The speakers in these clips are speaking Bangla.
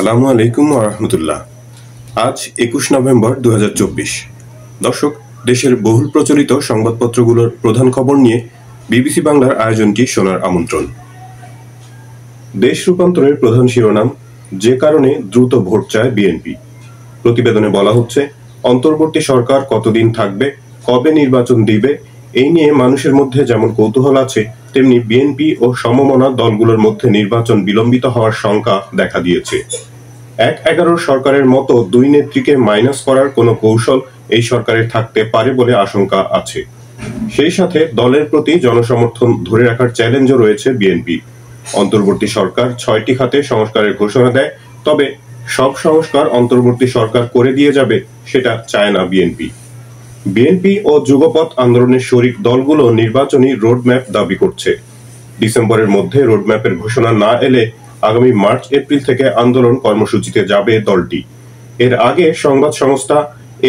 আসসালামু আলাইকুম ওয়া রাহমাতুল্লাহ। আজ ২১ নভেম্বর ২০২৪। দর্শক, দেশের বহুল প্রচলিত সংবাদপত্রগুলোর প্রধান খবর নিয়ে বিবিসি বাংলার আয়োজনটি শোনার আমন্ত্রণ। দেশ রূপান্তরের প্রধান শিরোনাম, যে কারণে দ্রুত ভোট চায় বিএনপি। প্রতিবেদনে বলা হচ্ছে, অন্তর্বর্তী সরকার কতদিন থাকবে, কবে নির্বাচন দিবে, এই নিয়ে মানুষের মধ্যে যেমন কৌতূহল আছে, তেমনি বিএনপি ও সমমনা দলগুলোর মধ্যে নির্বাচন বিলম্বিত হওয়ার শঙ্কা দেখা দিয়েছে। ১/১১ সরকারের মতো দুই নেত্রীকে মাইনাস করার কোনো কৌশল এই সরকারের থাকতে পারে বলে আশঙ্কা আছে। সেই সাথে দলের প্রতি জনসমর্থন ধরে রাখার চ্যালেঞ্জও রয়েছে বিএনপি। অন্তর্বর্তী সরকার ৬টি খাতে সংস্কারের ঘোষণা দেয়, তবে সব সংস্কার অন্তর্বর্তী সরকার করে দিয়ে যাবে সেটা চায় না বিএনপি। বিএনপি ও যুগপৎ আন্দোলনের শরিক দলগুলো নির্বাচনী রোডম্যাপ দাবি করছে। ডিসেম্বরের মধ্যে রোডম্যাপের ঘোষণা না এলে আগামী মার্চ-এপ্রিল থেকে আন্দোলন কর্মসূচিতে যাবে দলটি। এর আগে সংবাদ সংস্থা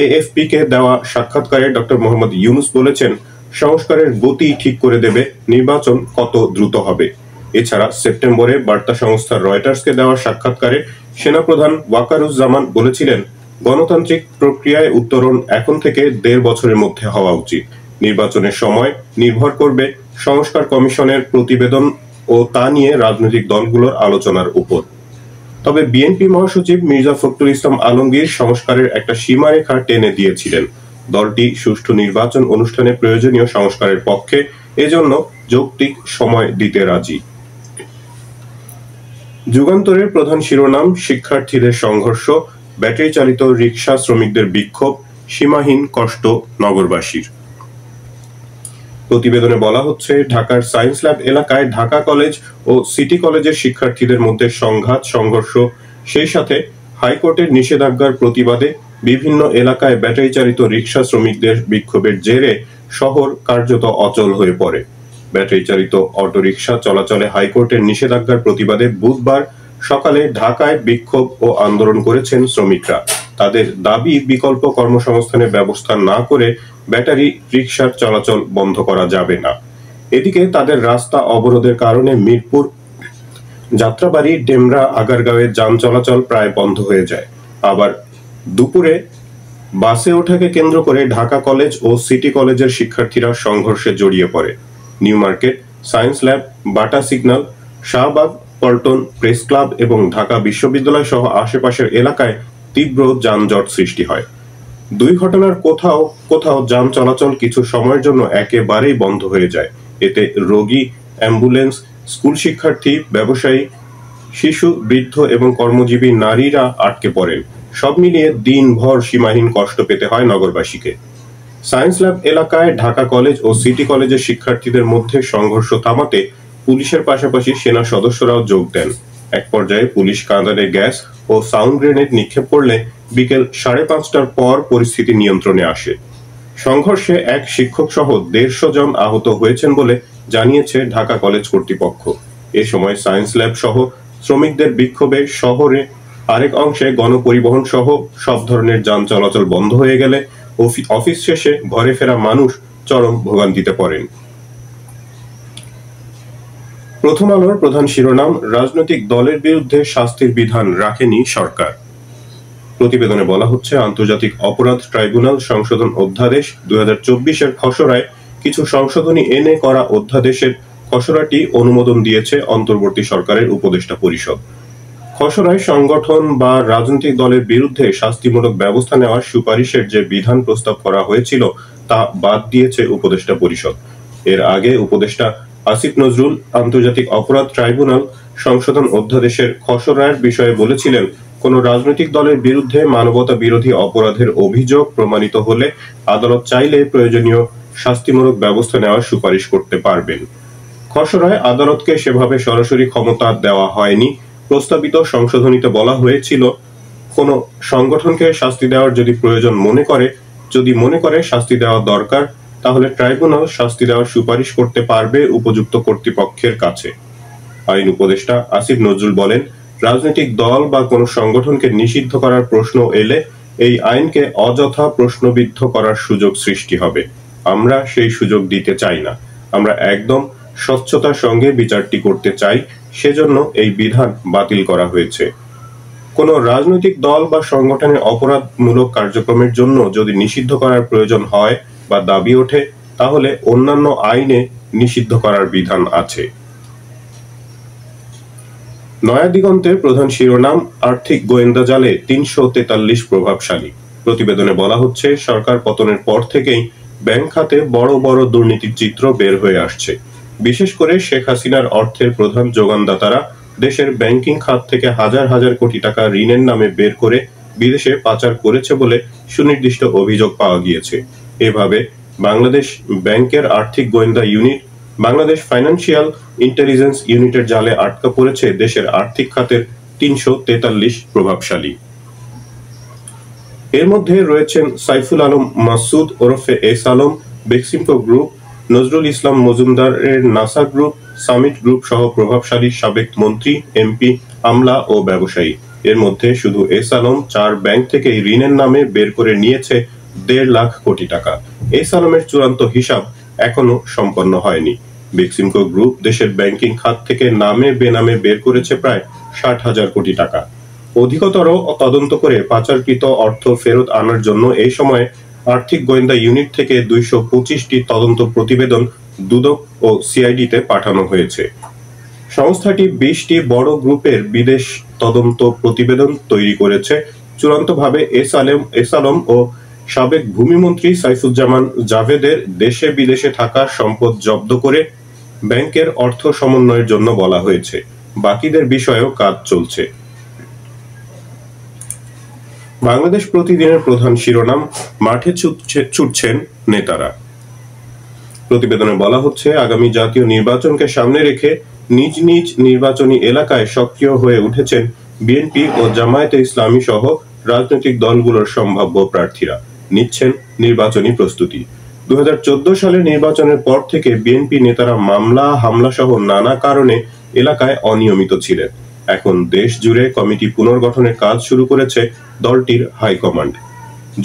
এএফপি কে দেওয়া সাক্ষাৎকারে ডক্টর মোহাম্মদ ইউনূস বলেছেন, সংস্কারের গতি ঠিক করে দেবে নির্বাচন কত দ্রুত হবে। এছাড়া সেপ্টেম্বরে বার্তা সংস্থা রয়টার্সকে দেওয়া সাক্ষাৎকারে সেনাপ্রধান ওয়াকারুজ্জামান বলেছিলেন, গণতান্ত্রিক প্রক্রিয়ায় উত্তরণ এখন থেকে ১.৫ বছরের মধ্যে হওয়া উচিত। নির্বাচনের সময় নির্ভর করবে সংস্কার কমিশনের প্রতিবেদন ও তা নিয়ে রাজনৈতিক দলগুলোর আলোচনার উপর। তবে বিএনপি মহাসচিব মির্জা ফখরুল ইসলাম আলমগীর সংস্কারের একটা সীমারেখা টেনে দিয়েছিলেন। দলটি সুষ্ঠু নির্বাচন অনুষ্ঠানে প্রয়োজনীয় সংস্কারের পক্ষে, এজন্য যৌক্তিক সময় দিতে রাজি। যুগান্তরের প্রধান শিরোনাম, শিক্ষার্থীদের সংঘর্ষ, ব্যাটারি চালিত রিকশা শ্রমিকদের বিক্ষোভ, সীমাহীন কষ্ট নগরবাসীর। প্রতিবেদনে বলা হচ্ছে, ঢাকার সায়েন্স ল্যাব এলাকায় ঢাকা কলেজ ও সিটি কলেজের শিক্ষার্থীদের মধ্যে সংঘাত সংঘর্ষ, সেই সাথে হাইকোর্টের নিষেধাজ্ঞার প্রতিবাদে বিভিন্ন এলাকায় ব্যাটারি চালিত রিকশা শ্রমিকদের বিক্ষোভের জেরে শহর কার্যত অচল হয়ে পড়ে। ব্যাটারি চালিত অটোরিকশা চলাচলে হাইকোর্টের নিষেধাজ্ঞার প্রতিবাদে বুধবার সকালে ঢাকায় বিক্ষোভ ও আন্দোলন করেছেন শ্রমিকরা। তাদের দাবি, বিকল্প কর্মসংস্থানের ব্যবস্থা না করে ব্যাটারি রিকশার চলাচল বন্ধ করা যাবে না। এদিকে তাদের রাস্তা অবরোধের কারণে মিরপুর, যাত্রাবাড়ি, ডেমরা, আগারগাঁওয়ে যান চলাচল প্রায় বন্ধ হয়ে যায়। আবার দুপুরে বাসে ওঠাকে কেন্দ্র করে ঢাকা কলেজ ও সিটি কলেজের শিক্ষার্থীরা সংঘর্ষে জড়িয়ে পড়ে। নিউ মার্কেট, সায়েন্স ল্যাব, বাটা signal, Shahbag, Paltan, press club এবং ঢাকা বিশ্ববিদ্যালয় সহ আশেপাশের এলাকায় তীব্র যানজট সৃষ্টি হয়। দুই ঘটনার কোথাও কোথাও যান চলাচল কিছু সময়ের জন্য একেবারেই বন্ধ হয়ে যায়। এতে রোগী, অ্যাম্বুলেন্স, স্কুল শিক্ষার্থী, ব্যবসায়ী, শিশু, বৃদ্ধ এবং কর্মজীবী নারীরা আটকে পড়েন। সব মিলিয়ে দিনভর সীমাহীন কষ্ট পেতে হয় নগরবাসীকে। সায়েন্স ল্যাব এলাকায় ঢাকা কলেজ ও সিটি কলেজের শিক্ষার্থীদের মধ্যে সংঘর্ষ থামাতে পুলিশের পাশাপাশি সেনা সদস্যরাও যোগ দেন। এক পর্যায়ে পুলিশ কাঁদানে গ্যাস ও সাউন্ড গ্রেনেড নিক্ষেপ করলে বিকেল 5:30টার পর পরিস্থিতি নিয়ন্ত্রণে আসে। সংঘর্ষে এক শিক্ষক সহ 150 জন আহত হয়েছেন বলে জানিয়েছে ঢাকা কলেজ কর্তৃপক্ষ। এ সময় সায়েন্স ল্যাব সহ শ্রমিকদের বিক্ষোভে শহরে আরেক অংশে গণপরিবহন সহ সব ধরনের যান চলাচল বন্ধ হয়ে গেলে অফিস শেষে ঘরে ফেরা মানুষ চরম ভোগান্তিতে পড়েন। প্রথম আলোর প্রধান শিরোনাম, রাজনৈতিক দলের বিরুদ্ধে শাস্তির বিধান রাখেনি সরকার। প্রতিবেদনে বলা হচ্ছে, আন্তর্জাতিক অপরাধ ট্রাইব্যুনাল সংশোধন অধ্যাদেশ 2024-এর খসড়ায় কিছু সংশোধনী এনে করা অধ্যাদেশের খসড়াটি অনুমোদন দিয়েছে অন্তর্বর্তী সরকারের উপদেষ্টা পরিষদ। খসড়ায় সংগঠন বা রাজনৈতিক দলের বিরুদ্ধে শাস্তিমূলক ব্যবস্থা নেওয়ার সুপারিশের যে বিধান প্রস্তাব করা হয়েছিল তা বাদ দিয়েছে উপদেষ্টা পরিষদ। এর আগে উপদেষ্টা আসিফ নজরুল আন্তর্জাতিক অপরাধ ট্রাইব্যুনাল সংশোধন অধ্যাদেশের খসড়ার বিষয়ে বলেছিলেন, কোন রাজনৈতিক দলের বিরুদ্ধে মানবতা বিরোধী অপরাধের অভিযোগ প্রমাণিত হলে আদালত চাইলে প্রয়োজনীয় শাস্তিমূলক ব্যবস্থা নেওয়ার সুপারিশ করতে পারবেন। খসড়ায় আদালতকে সেভাবে সরাসরি ক্ষমতা দেওয়া হয়নি। প্রস্তাবিত সংশোধনীতে বলা হয়েছিল, কোন সংগঠনকে শাস্তি দেওয়ার যদি মনে করে শাস্তি দেওয়া দরকার, তাহলে ট্রাইব্যুনাল শাস্তি দেওয়ার সুপারিশ করতে পারবে উপযুক্ত কর্তৃপক্ষের কাছে। আইন উপদেষ্টা আসিফ নজরুল বলেন, রাজনৈতিক দল বা কোনো সংগঠনকে নিষিদ্ধ করার প্রশ্ন এলে এই আইনকে অযথা প্রশ্নবিদ্ধ করার সুযোগ সৃষ্টি হবে। আমরা সেই সুযোগ দিতে চাই না। আমরা একদম স্বচ্ছতার সঙ্গে বিচারটি করতে চাই, সেজন্য এই বিধান বাতিল করা হয়েছে। কোনো রাজনৈতিক দল বা সংগঠনের অপরাধমূলক কার্যক্রমের জন্য যদি নিষিদ্ধ করার প্রয়োজন হয় বা দাবি ওঠে, তাহলে অন্যান্য আইনে নিষিদ্ধ করার বিধান আছে। নয়া দিগন্তের প্রধান শিরোনাম, আর্থিক গোয়েন্দা জালে ৩৪৩ প্রভাবশালী। প্রতিবেদনে বলা হচ্ছে, সরকার পতনের পর থেকেই ব্যাংক খাতে বড় বড় দুর্নীতির চিত্র বের হয়ে আসছে। বিশেষ করে শেখ হাসিনার অর্থের প্রধান যোগানদাতারা দেশের ব্যাংকিং খাত থেকে হাজার হাজার কোটি টাকা ঋণের নামে বের করে বিদেশে পাচার করেছে বলে সুনির্দিষ্ট অভিযোগ পাওয়া গিয়েছে। এভাবে বাংলাদেশ ব্যাংকের আর্থিক গোয়েন্দা ইউনিট, বাংলাদেশ ফাইন্যান্সিয়াল ইন্টেলিজেন্স ইউনিটের জালে আটকা পড়েছে দেশের আর্থিক খাতের ৩৪৩ প্রভাবশালী। এর মধ্যে রয়েছেন সাইফুল আলম মাসুদ ওরফে এস আলম, বেক্সিমকো গ্রুপ, নজরুল ইসলাম মজুমদারের নাসা গ্রুপ, সামিট গ্রুপ সহ প্রভাবশালী সাবেক মন্ত্রী, এমপি, আমলা ও ব্যবসায়ী। এর মধ্যে শুধু এস আলম ৪ ব্যাংক থেকে ঋণের নামে বের করে নিয়েছে ১.৫ লাখ কোটি টাকা। এস আলমের চূড়ান্ত হিসাব এখনো সম্পন্ন হয়নি। বেক্সিমকো গ্রুপ দেশের ব্যাংকিং খাত থেকে নামে বেনামে বের করেছে প্রায় ৬০,০০০ কোটি টাকা। অধিকতর তদন্ত করে পাচারকৃত অর্থ ফেরত আনার জন্য এই সময়ে আর্থিক গোয়েন্দা ইউনিট থেকে ২২৫টি তদন্ত প্রতিবেদন দুদক ও সিআইডিতে পাঠানো হয়েছে। সংস্থাটি ২০টি বড় গ্রুপের বিদেশ তদন্ত প্রতিবেদন তৈরি করেছে। চূড়ান্তভাবে এস আলম ও সাবেক ভূমিমন্ত্রী সাইফুজ্জামান জাভেদের দেশে বিদেশে থাকা সম্পদ জব্দ করে ব্যাংকের অর্থ সমন্বয়ের জন্য বলা হয়েছে। বাকিদের বিষয়েও কাজ চলছে। বাংলাদেশ প্রতিদিনের প্রধান শিরোনাম, মাঠে ছুটছেন নেতারা। প্রতিবেদনে বলা হচ্ছে, আগামী জাতীয় নির্বাচনকে সামনে রেখে নিজ নিজ নির্বাচনী এলাকায় সক্রিয় হয়ে উঠেছেন বিএনপি ও জামায়াতে ইসলামী সহ রাজনৈতিক দলগুলোর সম্ভাব্য প্রার্থীরা। নিচ্ছেন নির্বাচনী প্রস্তুতি। ২০১৪ সালের নির্বাচনের পর থেকে বিএনপি নেতারা মামলা, হামলা সহ নানা কারণে এলাকায় অনিয়মিত ছিলেন। এখন দেশ জুড়ে কমিটি পুনর্গঠনের কাজ শুরু করেছে দলটির হাইকমান্ড।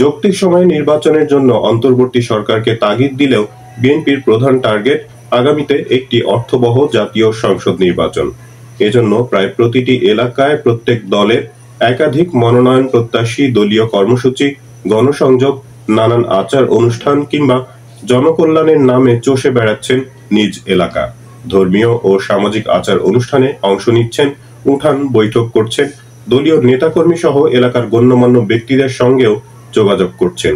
যৌক্তিক সময়ে নির্বাচনের জন্য অন্তর্বর্তী সরকারকে তাগিদ দিলেও বিএনপির প্রধান টার্গেট আগামীতে একটি অর্থবহ জাতীয় সংসদ নির্বাচন। এজন্য প্রায় প্রতিটি এলাকায় প্রত্যেক দলের একাধিক মনোনয়ন প্রত্যাশী দলীয় কর্মসূচি, গণসংযোগ, নানান আচার অনুষ্ঠান কিংবা জনকল্যাণের নামে চষে বেড়াচ্ছেন নিজ এলাকা। ধর্মীয় ও সামাজিক আচার অনুষ্ঠানে অংশ নিচ্ছেন, উঠান বৈঠক করছেন, দলীয় নেতাকর্মী সহ এলাকার গণ্যমান্য ব্যক্তিদের সঙ্গেও যোগাযোগ করছেন।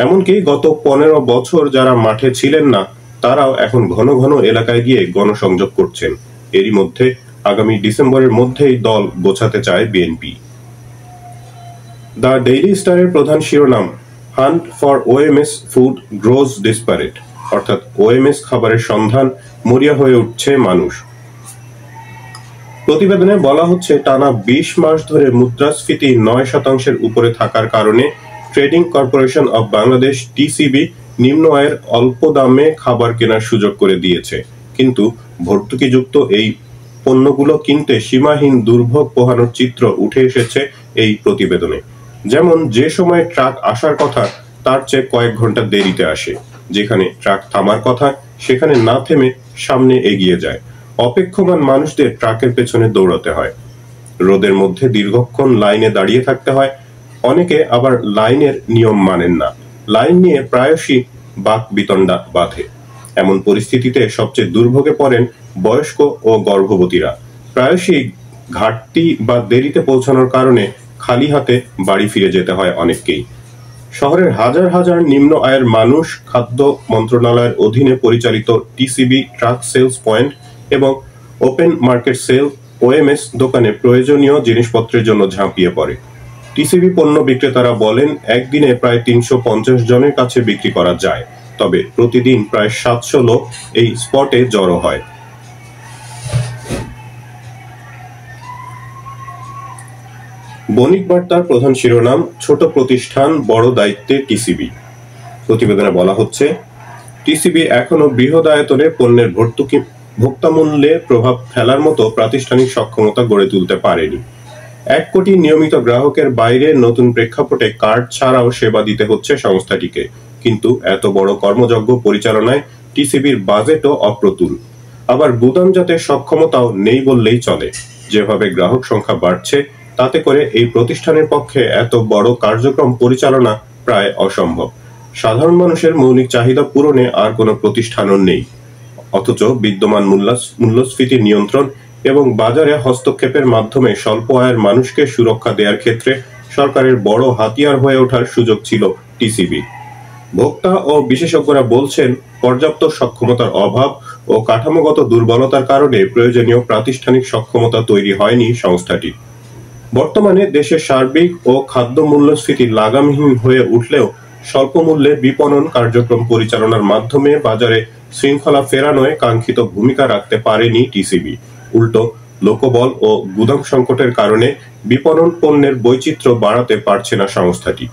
এমনকি গত ১৫ বছর যারা মাঠে ছিলেন না, তারাও এখন ঘন ঘন এলাকায় গিয়ে গণসংযোগ করছেন। এরই মধ্যে আগামী ডিসেম্বরের মধ্যেই দল গোছাতে চায় বিএনপি। দ্য ডেইলি স্টারের প্রধান শিরোনাম, hunt for OMS food grows desperate, অর্থাৎ ওএমএস খাবারের সন্ধান মরিয়া হয়ে উঠছে মানুষ। প্রতিবেদনে বলা হচ্ছে, টানা ২০ মাস ধরে মুদ্রাস্ফীতি ৯% উপরে থাকার কারণে trading corporation of Bangladesh TCB নিম্ন আয়ের অল্প দামে খাবার কেনার সুযোগ করে দিয়েছে। কিন্তু ভর্তুকিযুক্ত এই পণ্যগুলো কিনতে সীমাহীন দুর্ভোগ পোহানোর চিত্র উঠে এসেছে এই প্রতিবেদনে। যেমন যে সময় ট্রাক আসার কথা তার চেয়ে কয়েক ঘন্টা দেরিতে আসে, যেখানে ট্রাক থামার কথা সেখানে না থেমে সামনে এগিয়ে যায়। অপেক্ষমান মানুষদের ট্রাকের পেছনে দৌড়াতে হয়, রোদের মধ্যে দীর্ঘক্ষণ লাইনে দাঁড়িয়ে থাকতে হয়। অনেকে আবার লাইনের নিয়ম মানেন না, লাইন নিয়ে প্রায়শই বাক বিতণ্ডা বাধে। এমন পরিস্থিতিতে সবচেয়ে দুর্ভোগে পড়েন বয়স্ক ও গর্ভবতীরা। প্রায়শই ঘাটতি বা দেরিতে পৌঁছানোর কারণে খালি হাতে বাড়ি ফিরে যেতে হয় অনেককেই। শহরের হাজার হাজার নিম্ন আয়ের মানুষ খাদ্য মন্ত্রণালয়ের অধীনে পরিচালিত টিসিবি ট্রাক সেলস পয়েন্ট এবং ওপেন মার্কেট সেল ওএমএস দোকানে প্রয়োজনীয় জিনিসপত্রের জন্য ঝাঁপিয়ে পড়ে। টিসিবি পণ্য বিক্রেতারা বলেন, একদিনে প্রায় ৩৫০ জনের কাছে বিক্রি করা যায়, তবে প্রতিদিন প্রায় ৭০০ লোক এই স্পটে জড়ো হয়। বণিক বার্তার প্রধান শিরোনাম, ছোট প্রতিষ্ঠান বড় দায়িত্বে টিসিবি। প্রতিবেদনে বলা হচ্ছে, টিসিবি এখনো বৃহৎ আয়তনে পণ্যের ভর্তুকি ভোক্তামূল্যে প্রভাব ফেলার মতো প্রাতিষ্ঠানিক সক্ষমতা গড়ে তুলতে পারেনি। ১ কোটি নিয়মিত গ্রাহকের বাইরে নতুন প্রেক্ষাপটে কার্ড ছাড়াও সেবা দিতে হচ্ছে সংস্থাটিকে। কিন্তু এত বড় কর্মযজ্ঞ পরিচালনায় টিসিবির বাজেটও অপ্রতুল। আবার গুদামজাতের সক্ষমতাও নেই বললেই চলে। যেভাবে গ্রাহক সংখ্যা বাড়ছে, তাতে করে এই প্রতিষ্ঠানের পক্ষে এত বড় কার্যক্রম পরিচালনা প্রায় অসম্ভব। সাধারণ মানুষের মৌলিক চাহিদা পূরণে আর কোনো প্রতিষ্ঠানও নেই, অথচ বিদ্যমান মূল্যস্ফীতি নিয়ন্ত্রণ এবং বাজারে হস্তক্ষেপের মাধ্যমে স্বল্প আয়ের মানুষকে সুরক্ষা দেওয়ার ক্ষেত্রে সরকারের বড় হাতিয়ার হয়ে ওঠার সুযোগ ছিল টিসিবি। ভোক্তা ও বিশেষজ্ঞরা বলছেন, পর্যাপ্ত সক্ষমতার অভাব ও কাঠামোগত দুর্বলতার কারণে প্রয়োজনীয় প্রাতিষ্ঠানিক সক্ষমতা তৈরি হয়নি সংস্থাটি। বর্তমানে দেশের সার্বিক ও খাদ্য মূল্যস্ফীতি লাগামহীন হয়ে উঠলেও স্বল্প মূল্যে বিপণন কার্যক্রম পরিচালনার মাধ্যমে বাজারে শৃঙ্খলা ফেরানোয় কাঙ্ক্ষিত ভূমিকা রাখতে পারেনি টিসিবি। উল্টো লোকবল ও গুদাম সংকটের কারণে বিপণন পণ্যের বৈচিত্র্য বাড়াতে পারছে না সংস্থাটি।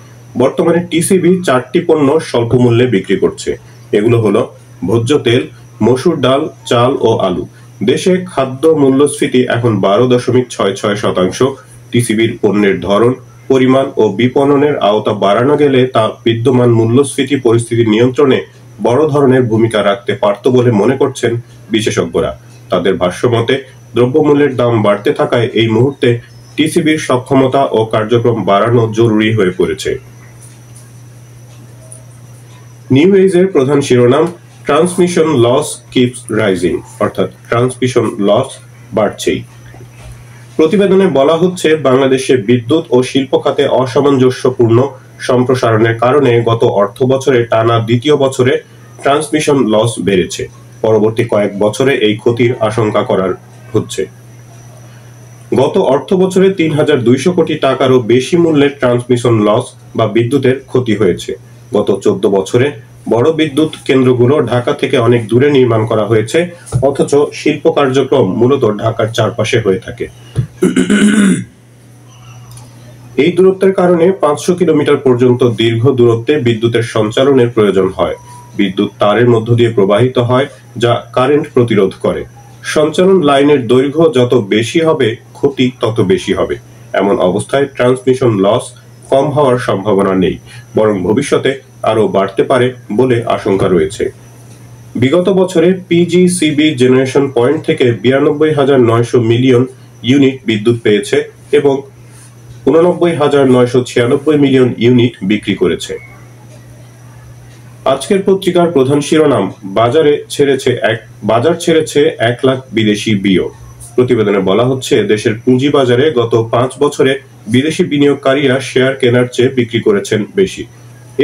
বর্তমানে টিসিবি 4টি পণ্য স্বল্প মূল্যে বিক্রি করছে। এগুলো হলো ভোজ্য তেল, মসুর ডাল, চাল ও আলু। দেশে খাদ্য মূল্যস্ফীতি এখন 12.66%। টিসিবির পণ্যের ধরন, পরিমাণ ও বিপণনের আওতা বাড়ানো গেলে তা বিদ্যমান মূল্যস্ফীতি পরিস্থিতি নিয়ন্ত্রণে বড় ধরনের ভূমিকা রাখতে পারত বলে মনে করছেন বিশেষজ্ঞরা। তাদের ভাষ্যমতে, দ্রব্যমূল্যের দাম বাড়তে থাকায় এই মুহূর্তে টিসিবির সক্ষমতা ও কার্যক্রম বাড়ানো জরুরি হয়ে পড়েছে। নিউ এজের প্রধান শিরোনাম, ট্রান্সমিশন লস কিপস রাইজিং, অর্থাৎ ট্রান্সমিশন লস বাড়ছেই। প্রতিবেদনে বলা হচ্ছে, বাংলাদেশে বিদ্যুৎ ও শিল্প খাতে অসামঞ্জস্যপূর্ণ সম্প্রসারণের কারণে গত অর্থ বছরে টানা দ্বিতীয় বছরে ট্রান্সমিশন লস বেড়েছে। পরবর্তী কয়েক বছরে এই ক্ষতির আশঙ্কা করা হচ্ছে। গত অর্থ বছরে ৩,২০০ কোটি টাকারও বেশি মূল্যের ট্রান্সমিশন লস বা বিদ্যুতের ক্ষতি হয়েছে। গত 14 বছরে বড় বিদ্যুৎ কেন্দ্রগুলো ঢাকা থেকে অনেক দূরে নির্মাণ করা হয়েছে, অথচ শিল্প কার্যক্রম মূলত ঢাকার চারপাশে হয়ে থাকে। এই দূরত্বের কারণে 500 কিলোমিটার পর্যন্ত দীর্ঘ দূরত্বে বিদ্যুতের সঞ্চালনের প্রয়োজন হয়। বিদ্যুৎ তারের মধ্য দিয়ে প্রবাহিত হয়, যা কারেন্ট প্রতিরোধ করে। সঞ্চালন লাইনের দৈর্ঘ্য যত বেশি হবে, ক্ষতি তত বেশি হবে। এমন অবস্থায় ট্রান্সমিশন লস কম হওয়ার সম্ভাবনা নেই, বরং ভবিষ্যতে আরও বাড়তে পারে বলে আশঙ্কা রয়েছে। বিগত বছরে পিজিসিবি জেনারেশন পয়েন্ট থেকে 92,900 মিলিয়ন ইউনিট বিদ্যুৎ পেয়েছে এবং 89,996 মিলিয়ন ইউনিট বিক্রি করেছে। আজকের পত্রিকার প্রধান শিরোনাম, বাজার ছেড়েছে 1 লাখ বিদেশি বিনিয়োগ। প্রতিবেদনে বলা হচ্ছে, দেশের পুঁজি বাজারে গত 5 বছরে বিদেশি বিনিয়োগকারীরা শেয়ার কেনার চেয়ে বিক্রি করেছেন বেশি।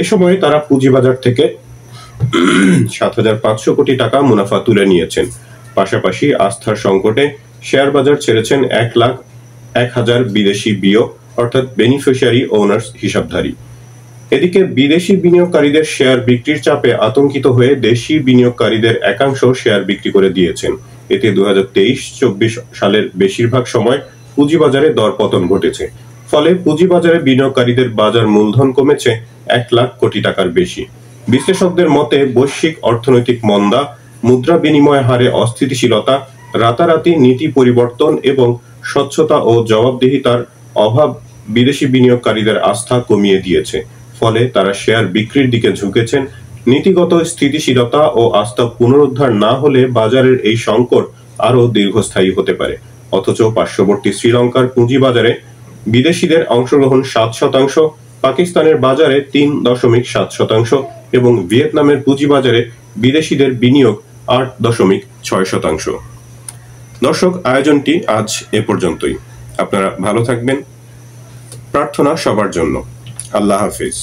এ সময় তারা পুঁজিবাজার থেকে 7,500 কোটি টাকা মুনাফা তুলে নিয়েছেন। পাশাপাশি আস্থার সংকটে শেয়ার বাজার ছেড়েছেন 1,01,000 বিদেশি বিনিয়োগ, অর্থাৎ বেনিফিশিয়ারি ওনার্স হিসাবধারী। এদিকে বিদেশি বিনিয়োগকারীদের শেয়ার বিক্রির চাপে আতঙ্কিত হয়ে দেশি বিনিয়োগকারীদের একাংশ শেয়ার বিক্রি করে দিয়েছেন। এতে 2023-24 সালের বেশিরভাগ সময় পুঁজিবাজারে দরপতন ঘটেছে। ফলে পুঁজিবাজারে বিনিয়োগকারীদের বাজার মূলধন কমেছে 1 লাখ কোটি টাকার বেশি। বিশ্লেষকদের মতে, বৈশ্বিক অর্থনৈতিক মন্দা, মুদ্রা বিনিময় হারে অস্থিতিশীলতা, রাতারাতি নীতি পরিবর্তন এবং স্বচ্ছতা ও জবাবদিহিতার অভাব বিদেশি বিনিয়োগকারীদের আস্থা কমিয়ে দিয়েছে। ফলে তারা শেয়ার বিক্রির দিকে ঝুঁকেছেন। নীতিগত স্থিতিশীলতা ও আস্থা পুনরুদ্ধার না হলে বাজারের এই সংকট আরও দীর্ঘস্থায়ী হতে পারে। অথচ পার্শ্ববর্তী শ্রীলঙ্কার পুঁজিবাজারে বিদেশিদের অংশগ্রহণ 7%, পাকিস্তানের বাজারে 3.7% এবং ভিয়েতনামের পুঁজিবাজারে বিদেশিদের বিনিয়োগ 8.6%। দর্শক, আয়োজনটি আজ এ পর্যন্তই। আপনারা ভালো থাকবেন। প্রার্থনা সবার জন্য। আল্লাহ হাফেজ।